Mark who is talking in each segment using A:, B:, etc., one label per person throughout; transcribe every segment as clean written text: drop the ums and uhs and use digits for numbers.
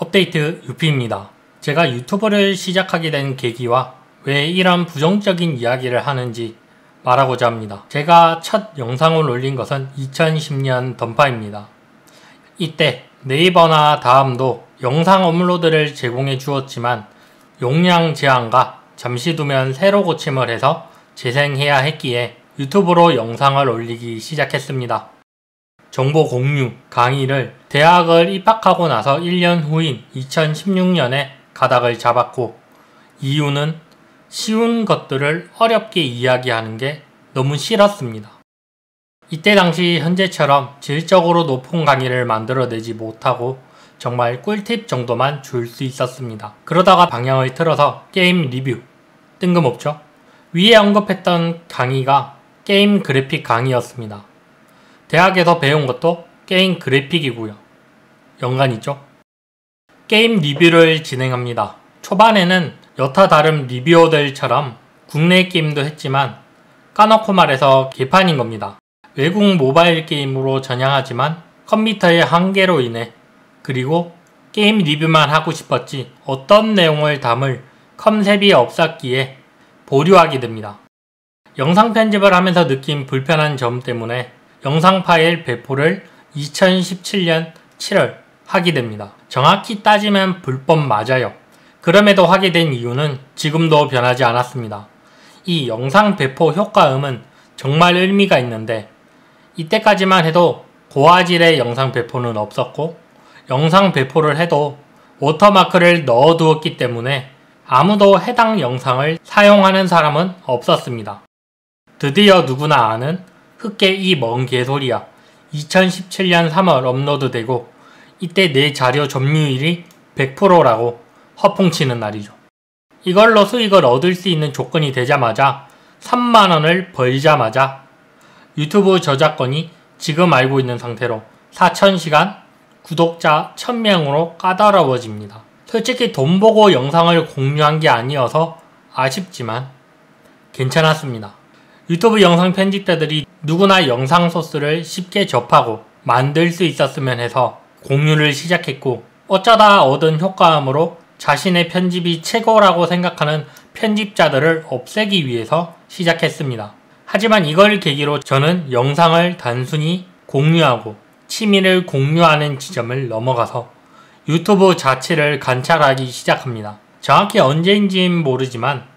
A: 업데이트 유피입니다. 제가 유튜브를 시작하게 된 계기와 왜 이런 부정적인 이야기를 하는지 말하고자 합니다. 제가 첫 영상을 올린 것은 2010년 던파입니다. 이때 네이버나 다음도 영상 업로드를 제공해 주었지만 용량 제한과 잠시 두면 새로 고침을 해서 재생해야 했기에 유튜브로 영상을 올리기 시작했습니다. 정보 공유, 강의를 대학을 입학하고 나서 1년 후인 2016년에 가닥을 잡았고, 이유는 쉬운 것들을 어렵게 이야기하는 게 너무 싫었습니다. 이때 당시 현재처럼 질적으로 높은 강의를 만들어내지 못하고 정말 꿀팁 정도만 줄 수 있었습니다. 그러다가 방향을 틀어서 게임 리뷰, 뜬금없죠? 위에 언급했던 강의가 게임 그래픽 강의였습니다. 대학에서 배운 것도 게임 그래픽이고요. 연관이죠? 게임 리뷰를 진행합니다. 초반에는 여타 다른 리뷰어들처럼 국내 게임도 했지만 까놓고 말해서 개판인 겁니다. 외국 모바일 게임으로 전향하지만 컴퓨터의 한계로 인해, 그리고 게임 리뷰만 하고 싶었지 어떤 내용을 담을 컨셉이 없었기에 보류하게 됩니다. 영상 편집을 하면서 느낀 불편한 점 때문에 영상 파일 배포를 2017년 7월 하게 됩니다. 정확히 따지면 불법 맞아요. 그럼에도 하게 된 이유는 지금도 변하지 않았습니다. 이 영상 배포 효과음은 정말 의미가 있는데, 이때까지만 해도 고화질의 영상 배포는 없었고, 영상 배포를 해도 워터마크를 넣어두었기 때문에 아무도 해당 영상을 사용하는 사람은 없었습니다. 드디어 누구나 아는 흑개 이 먼 개소리야 2017년 3월 업로드되고, 이때 내 자료 점유율이 100%라고 허풍치는 날이죠. 이걸로 수익을 얻을 수 있는 조건이 되자마자 3만원을 벌자마자 유튜브 저작권이 지금 알고 있는 상태로 4,000시간, 구독자 1,000명으로 까다로워집니다. 솔직히 돈 보고 영상을 공유한 게 아니어서 아쉽지만 괜찮았습니다. 유튜브 영상 편집자들이 누구나 영상 소스를 쉽게 접하고 만들 수 있었으면 해서 공유를 시작했고, 어쩌다 얻은 효과음으로 자신의 편집이 최고라고 생각하는 편집자들을 없애기 위해서 시작했습니다. 하지만 이걸 계기로 저는 영상을 단순히 공유하고 취미를 공유하는 지점을 넘어가서 유튜브 자체를 관찰하기 시작합니다. 정확히 언제인지는 모르지만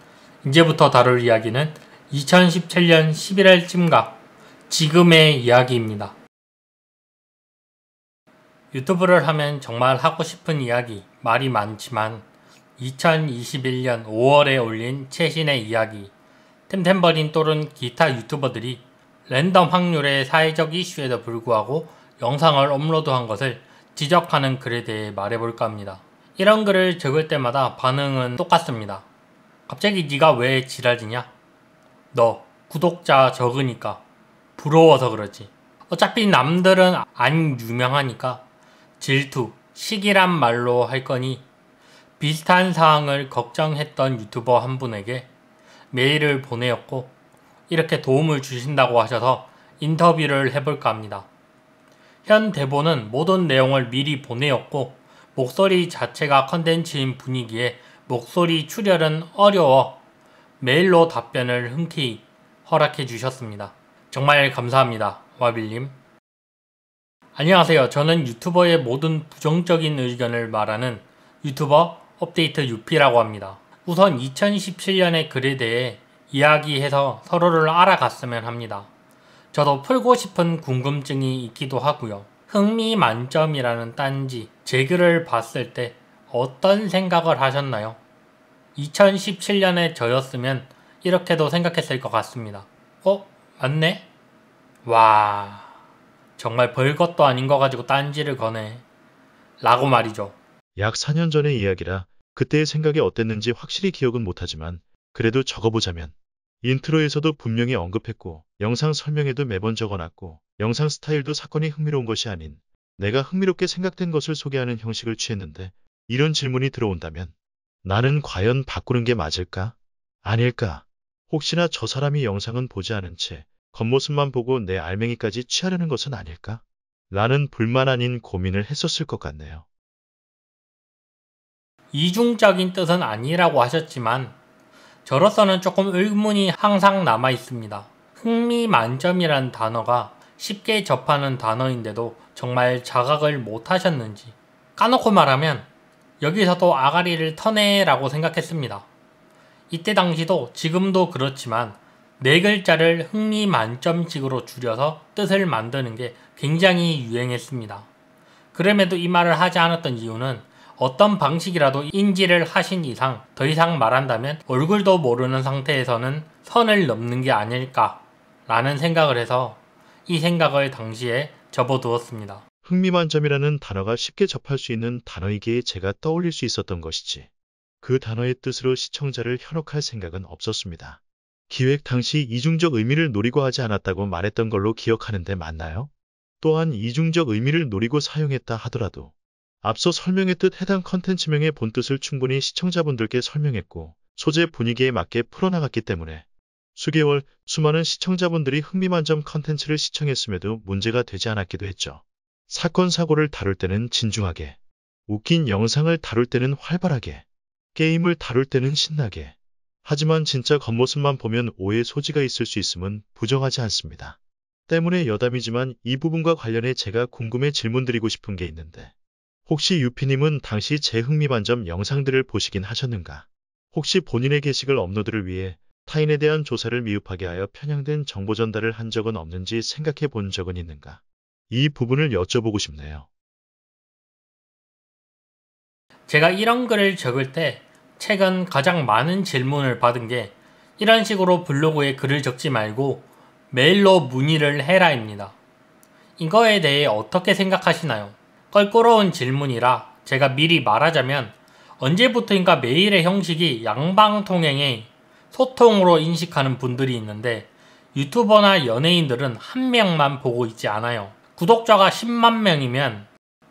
A: 이제부터 다룰 이야기는 2017년 11월쯤과 지금의 이야기입니다. 유튜브를 하면 정말 하고 싶은 이야기, 말이 많지만 2021년 5월에 올린 최신의 이야기, 템템버린 또는 기타 유튜버들이 랜덤 확률의 사회적 이슈에도 불구하고 영상을 업로드한 것을 지적하는 글에 대해 말해볼까 합니다. 이런 글을 적을 때마다 반응은 똑같습니다. 갑자기 네가 왜 지랄이냐? 너 구독자 적으니까 부러워서 그러지. 어차피 남들은 안 유명하니까 질투, 시기란 말로 할 거니. 비슷한 사항을 걱정했던 유튜버 한 분에게 메일을 보내었고, 이렇게 도움을 주신다고 하셔서 인터뷰를 해볼까 합니다. 현 대본은 모든 내용을 미리 보내었고, 목소리 자체가 컨텐츠인 분위기에 목소리 출혈은 어려워 메일로 답변을 흔쾌히 허락해 주셨습니다. 정말 감사합니다. 와빌님. 안녕하세요. 저는 유튜버의 모든 부정적인 의견을 말하는 유튜버 업데이트 유피라고 합니다. 우선 2017년의 글에 대해 이야기해서 서로를 알아갔으면 합니다. 저도 풀고 싶은 궁금증이 있기도 하고요. 흥미 만점이라는 딴지 제 글을 봤을 때 어떤 생각을 하셨나요? 2017년에 저였으면 이렇게도 생각했을 것 같습니다. 맞네? 와, 정말 별것도 아닌 거 가지고 딴지를 거네 라고 말이죠.
B: 약 4년 전의 이야기라 그때의 생각이 어땠는지 확실히 기억은 못하지만 그래도 적어보자면, 인트로에서도 분명히 언급했고 영상 설명에도 매번 적어놨고, 영상 스타일도 사건이 흥미로운 것이 아닌 내가 흥미롭게 생각된 것을 소개하는 형식을 취했는데, 이런 질문이 들어온다면 나는 과연 바꾸는 게 맞을까? 아닐까? 혹시나 저 사람이 영상은 보지 않은 채 겉모습만 보고 내 알맹이까지 취하려는 것은 아닐까? 라는 불만 아닌 고민을 했었을 것 같네요.
A: 이중적인 뜻은 아니라고 하셨지만 저로서는 조금 의문이 항상 남아 있습니다. 흥미만점이라는 단어가 쉽게 접하는 단어인데도 정말 자각을 못 하셨는지. 까놓고 말하면 여기서도 아가리를 터네 라고 생각했습니다. 이때 당시도 지금도 그렇지만 네 글자를 흥미만점식으로 줄여서 뜻을 만드는 게 굉장히 유행했습니다. 그럼에도 이 말을 하지 않았던 이유는 어떤 방식이라도 인지를 하신 이상 더 이상 말한다면 얼굴도 모르는 상태에서는 선을 넘는 게 아닐까 라는 생각을 해서 이 생각을 당시에 접어두었습니다.
B: 흥미만점이라는 단어가 쉽게 접할 수 있는 단어이기에 제가 떠올릴 수 있었던 것이지. 그 단어의 뜻으로 시청자를 현혹할 생각은 없었습니다. 기획 당시 이중적 의미를 노리고 하지 않았다고 말했던 걸로 기억하는데 맞나요? 또한 이중적 의미를 노리고 사용했다 하더라도 앞서 설명했듯 해당 컨텐츠명의 본뜻을 충분히 시청자분들께 설명했고 소재 분위기에 맞게 풀어나갔기 때문에 수개월, 수많은 시청자분들이 흥미만점 컨텐츠를 시청했음에도 문제가 되지 않았기도 했죠. 사건 사고를 다룰 때는 진중하게, 웃긴 영상을 다룰 때는 활발하게, 게임을 다룰 때는 신나게. 하지만 진짜 겉모습만 보면 오해 소지가 있을 수 있음은 부정하지 않습니다. 때문에 여담이지만 이 부분과 관련해 제가 궁금해 질문드리고 싶은 게 있는데 혹시 유피님은 당시 제 흥미만점 영상들을 보시긴 하셨는가? 혹시 본인의 게시글 업로드를 위해 타인에 대한 조사를 미흡하게 하여 편향된 정보 전달을 한 적은 없는지 생각해 본 적은 있는가? 이 부분을 여쭤보고 싶네요.
A: 제가 이런 글을 적을 때 최근 가장 많은 질문을 받은 게 이런 식으로 블로그에 글을 적지 말고 메일로 문의를 해라입니다. 이거에 대해 어떻게 생각하시나요? 껄끄러운 질문이라 제가 미리 말하자면 언제부터인가 메일의 형식이 양방통행의 소통으로 인식하는 분들이 있는데 유튜버나 연예인들은 한 명만 보고 있지 않아요. 구독자가 10만 명이면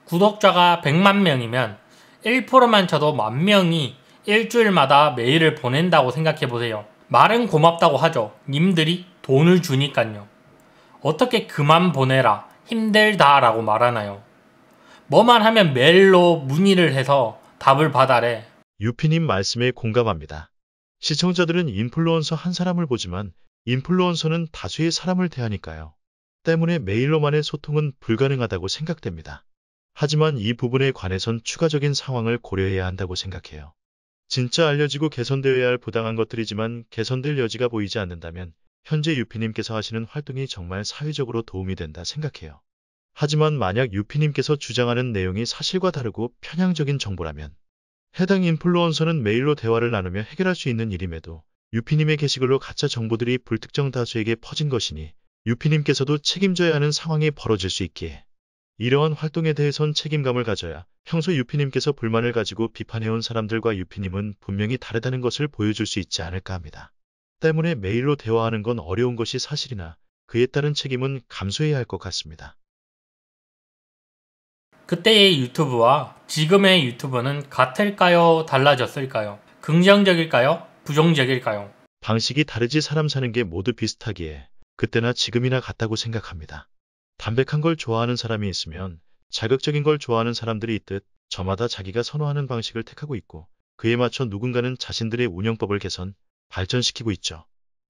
A: 구독자가 100만 명이면 1%만 쳐도 10,000명이 일주일마다 메일을 보낸다고 생각해보세요. 말은 고맙다고 하죠. 님들이 돈을 주니깐요. 어떻게 그만 보내라, 힘들다 라고 말하나요? 뭐만 하면 메일로 문의를 해서 답을 받아래.
B: 유피님 말씀에 공감합니다. 시청자들은 인플루언서 한 사람을 보지만 인플루언서는 다수의 사람을 대하니까요. 때문에 메일로만의 소통은 불가능하다고 생각됩니다. 하지만 이 부분에 관해선 추가적인 상황을 고려해야 한다고 생각해요. 진짜 알려지고 개선되어야 할 부당한 것들이지만 개선될 여지가 보이지 않는다면 현재 유피님께서 하시는 활동이 정말 사회적으로 도움이 된다 생각해요. 하지만 만약 유피님께서 주장하는 내용이 사실과 다르고 편향적인 정보라면 해당 인플루언서는 메일로 대화를 나누며 해결할 수 있는 일임에도 유피님의 게시글로 가짜 정보들이 불특정 다수에게 퍼진 것이니 유피님께서도 책임져야 하는 상황이 벌어질 수 있기에 이러한 활동에 대해선 책임감을 가져야 평소 유피님께서 불만을 가지고 비판해온 사람들과 유피님은 분명히 다르다는 것을 보여줄 수 있지 않을까 합니다. 때문에 메일로 대화하는 건 어려운 것이 사실이나 그에 따른 책임은 감수해야 할 것 같습니다.
A: 그때의 유튜브와 지금의 유튜브는 같을까요? 달라졌을까요? 긍정적일까요? 부정적일까요?
B: 방식이 다르지 사람 사는 게 모두 비슷하기에 그때나 지금이나 같다고 생각합니다. 담백한 걸 좋아하는 사람이 있으면 자극적인 걸 좋아하는 사람들이 있듯 저마다 자기가 선호하는 방식을 택하고 있고 그에 맞춰 누군가는 자신들의 운영법을 개선, 발전시키고 있죠.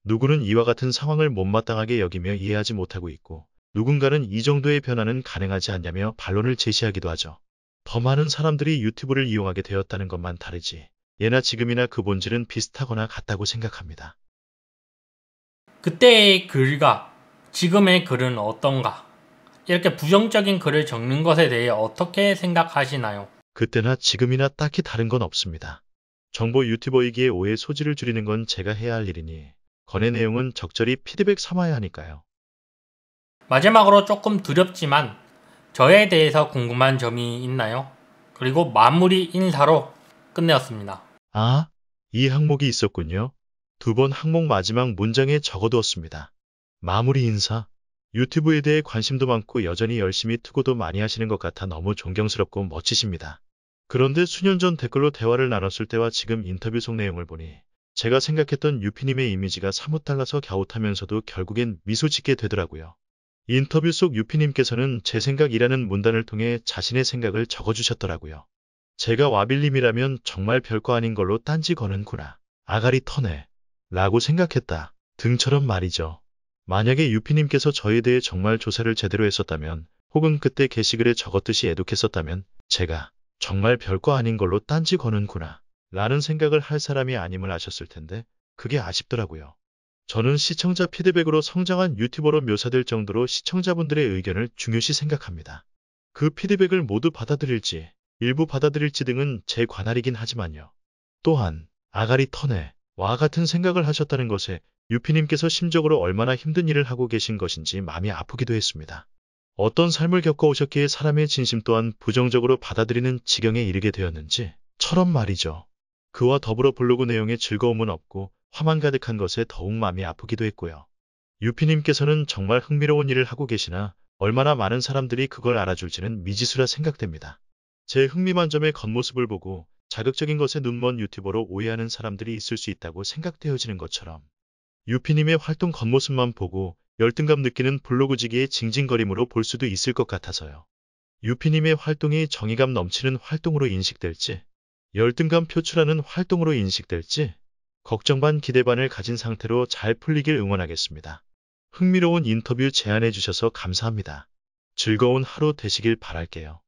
B: 누구는 이와 같은 상황을 못마땅하게 여기며 이해하지 못하고 있고 누군가는 이 정도의 변화는 가능하지 않냐며 반론을 제시하기도 하죠. 더 많은 사람들이 유튜브를 이용하게 되었다는 것만 다르지 예나 지금이나 그 본질은 비슷하거나 같다고 생각합니다.
A: 그때의 글과 지금의 글은 어떤가? 이렇게 부정적인 글을 적는 것에 대해 어떻게 생각하시나요?
B: 그때나 지금이나 딱히 다른 건 없습니다. 정보 유튜버이기에 오해 소지를 줄이는 건 제가 해야 할 일이니 권해 내용은 적절히 피드백 삼아야 하니까요.
A: 마지막으로 조금 두렵지만 저에 대해서 궁금한 점이 있나요? 그리고 마무리 인사로 끝내었습니다.
B: 아, 이 항목이 있었군요. 2번 항목 마지막 문장에 적어두었습니다. 마무리 인사. 유튜브에 대해 관심도 많고 여전히 열심히 투고도 많이 하시는 것 같아 너무 존경스럽고 멋지십니다. 그런데 수년 전 댓글로 대화를 나눴을 때와 지금 인터뷰 속 내용을 보니 제가 생각했던 유피님의 이미지가 사뭇 달라서 갸웃하면서도 결국엔 미소 짓게 되더라고요. 인터뷰 속 유피님께서는 제 생각이라는 문단을 통해 자신의 생각을 적어주셨더라고요. 제가 와빌님이라면 정말 별거 아닌 걸로 딴지 거는구나. 아가리 터네. 라고 생각했다. 등처럼 말이죠. 만약에 유피님께서 저에 대해 정말 조사를 제대로 했었다면, 혹은 그때 게시글에 적었듯이 애독했었다면, 제가 정말 별거 아닌 걸로 딴지 거는구나. 라는 생각을 할 사람이 아님을 아셨을 텐데, 그게 아쉽더라고요. 저는 시청자 피드백으로 성장한 유튜버로 묘사될 정도로 시청자분들의 의견을 중요시 생각합니다. 그 피드백을 모두 받아들일지, 일부 받아들일지 등은 제 관할이긴 하지만요. 또한 아가리 터네 와 같은 생각을 하셨다는 것에 유피님께서 심적으로 얼마나 힘든 일을 하고 계신 것인지 마음이 아프기도 했습니다. 어떤 삶을 겪어오셨기에 사람의 진심 또한 부정적으로 받아들이는 지경에 이르게 되었는지 처럼 말이죠. 그와 더불어 블로그 내용에 즐거움은 없고 화만 가득한 것에 더욱 마음이 아프기도 했고요. 유피님께서는 정말 흥미로운 일을 하고 계시나 얼마나 많은 사람들이 그걸 알아줄지는 미지수라 생각됩니다. 제 흥미만점의 겉모습을 보고 자극적인 것에 눈먼 유튜버로 오해하는 사람들이 있을 수 있다고 생각되어지는 것처럼 유피님의 활동 겉모습만 보고 열등감 느끼는 블로그지기의 징징거림으로 볼 수도 있을 것 같아서요. 유피님의 활동이 정의감 넘치는 활동으로 인식될지, 열등감 표출하는 활동으로 인식될지, 걱정 반 기대 반을 가진 상태로 잘 풀리길 응원하겠습니다. 흥미로운 인터뷰 제안해 주셔서 감사합니다. 즐거운 하루 되시길 바랄게요.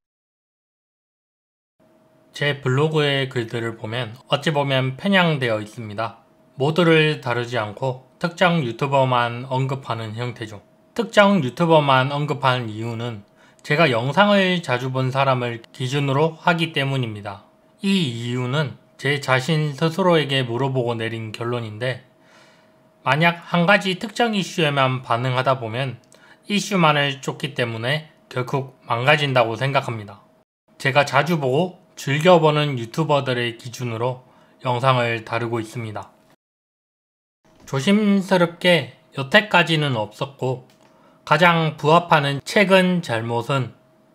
A: 제 블로그의 글들을 보면 어찌 보면 편향되어 있습니다. 모두를 다루지 않고 특정 유튜버만 언급하는 형태죠. 특정 유튜버만 언급하는 이유는 제가 영상을 자주 본 사람을 기준으로 하기 때문입니다. 이 이유는 제 자신 스스로에게 물어보고 내린 결론인데, 만약 한 가지 특정 이슈에만 반응하다 보면 이슈만을 쫓기 때문에 결국 망가진다고 생각합니다. 제가 자주 보고 즐겨보는 유튜버들의 기준으로 영상을 다루고 있습니다. 조심스럽게 여태까지는 없었고 가장 부합하는 최근 잘못은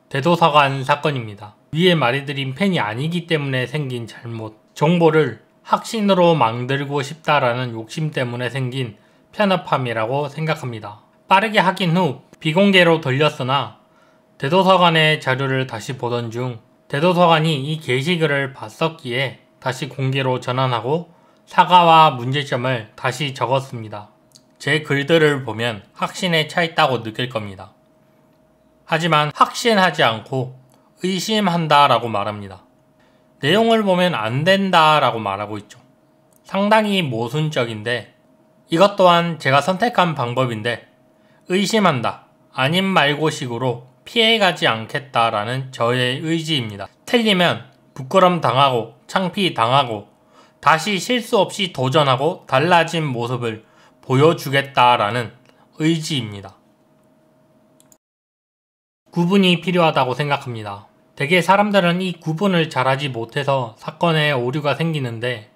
A: 대도서관 사건입니다. 위에 말해드린 팬이 아니기 때문에 생긴 잘못, 정보를 확신으로 만들고 싶다라는 욕심 때문에 생긴 편협함이라고 생각합니다. 빠르게 확인 후 비공개로 돌렸으나 대도서관의 자료를 다시 보던 중 대도서관이 이 게시글을 봤었기에 다시 공개로 전환하고 사과와 문제점을 다시 적었습니다. 제 글들을 보면 확신에 차 있다고 느낄 겁니다. 하지만 확신하지 않고 의심한다 라고 말합니다. 내용을 보면 안 된다 라고 말하고 있죠. 상당히 모순적인데, 이것 또한 제가 선택한 방법인데, 의심한다, 아님 말고 식으로 피해가지 않겠다라는 저의 의지입니다. 틀리면 부끄럼 당하고 창피 당하고 다시 실수 없이 도전하고 달라진 모습을 보여주겠다라는 의지입니다. 구분이 필요하다고 생각합니다. 대개 사람들은 이 구분을 잘하지 못해서 사건에 오류가 생기는데,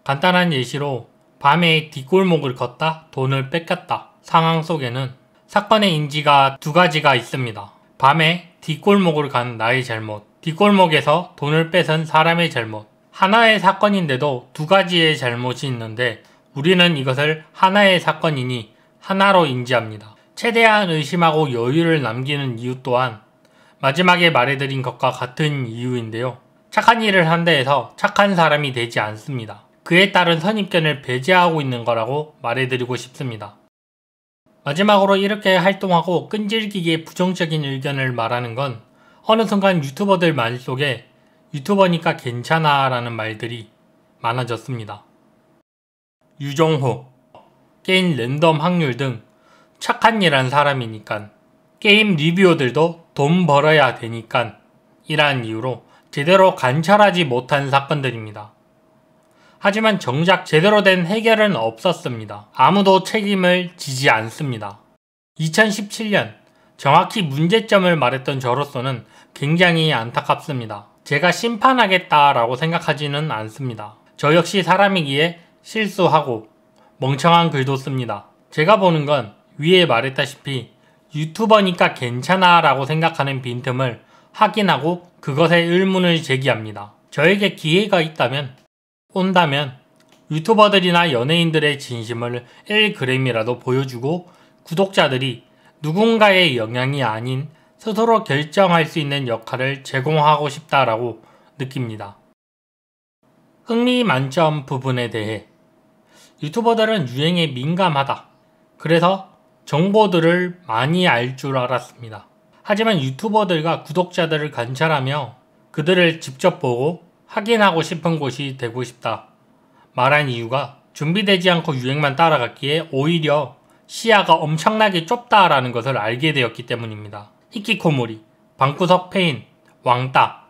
A: 간단한 예시로 밤에 뒷골목을 걷다 돈을 뺏겼다 상황 속에는 사건의 인지가 두 가지가 있습니다. 밤에 뒷골목을 간 나의 잘못, 뒷골목에서 돈을 뺏은 사람의 잘못. 하나의 사건인데도 두 가지의 잘못이 있는데 우리는 이것을 하나의 사건이니 하나로 인지합니다. 최대한 의심하고 여유를 남기는 이유 또한 마지막에 말해드린 것과 같은 이유인데요. 착한 일을 한다 해서 착한 사람이 되지 않습니다. 그에 따른 선입견을 배제하고 있는 거라고 말해드리고 싶습니다. 마지막으로 이렇게 활동하고 끈질기게 부정적인 의견을 말하는 건 어느 순간 유튜버들 말속에 유튜버니까 괜찮아 라는 말들이 많아졌습니다. 유종호, 게임 랜덤 확률 등 착한 일 한 사람이니깐, 게임 리뷰어들도 돈 벌어야 되니깐 이란 이유로 제대로 관철하지 못한 사건들입니다. 하지만 정작 제대로 된 해결은 없었습니다. 아무도 책임을 지지 않습니다. 2017년 정확히 문제점을 말했던 저로서는 굉장히 안타깝습니다. 제가 심판하겠다라고 생각하지는 않습니다. 저 역시 사람이기에 실수하고 멍청한 글도 씁니다. 제가 보는 건 위에 말했다시피 유튜버니까 괜찮아 라고 생각하는 빈틈을 확인하고 그것에 의문을 제기합니다. 저에게 기회가 온다면 유튜버들이나 연예인들의 진심을 1g이라도 보여주고 구독자들이 누군가의 영향이 아닌 스스로 결정할 수 있는 역할을 제공하고 싶다라고 느낍니다. 흥미 만점 부분에 대해 유튜버들은 유행에 민감하다. 그래서 정보들을 많이 알 줄 알았습니다. 하지만 유튜버들과 구독자들을 관찰하며 그들을 직접 보고 확인하고 싶은 곳이 되고 싶다 말한 이유가 준비되지 않고 유행만 따라갔기에 오히려 시야가 엄청나게 좁다라는 것을 알게 되었기 때문입니다. 히키코모리, 방구석 페인, 왕따.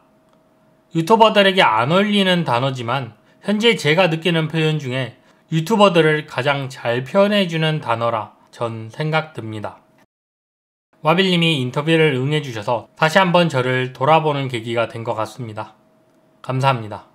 A: 유튜버들에게 안 어울리는 단어지만 현재 제가 느끼는 표현 중에 유튜버들을 가장 잘 표현해주는 단어라 전 생각됩니다. 와빌님이 인터뷰를 응해주셔서 다시 한번 저를 돌아보는 계기가 된 것 같습니다. 감사합니다.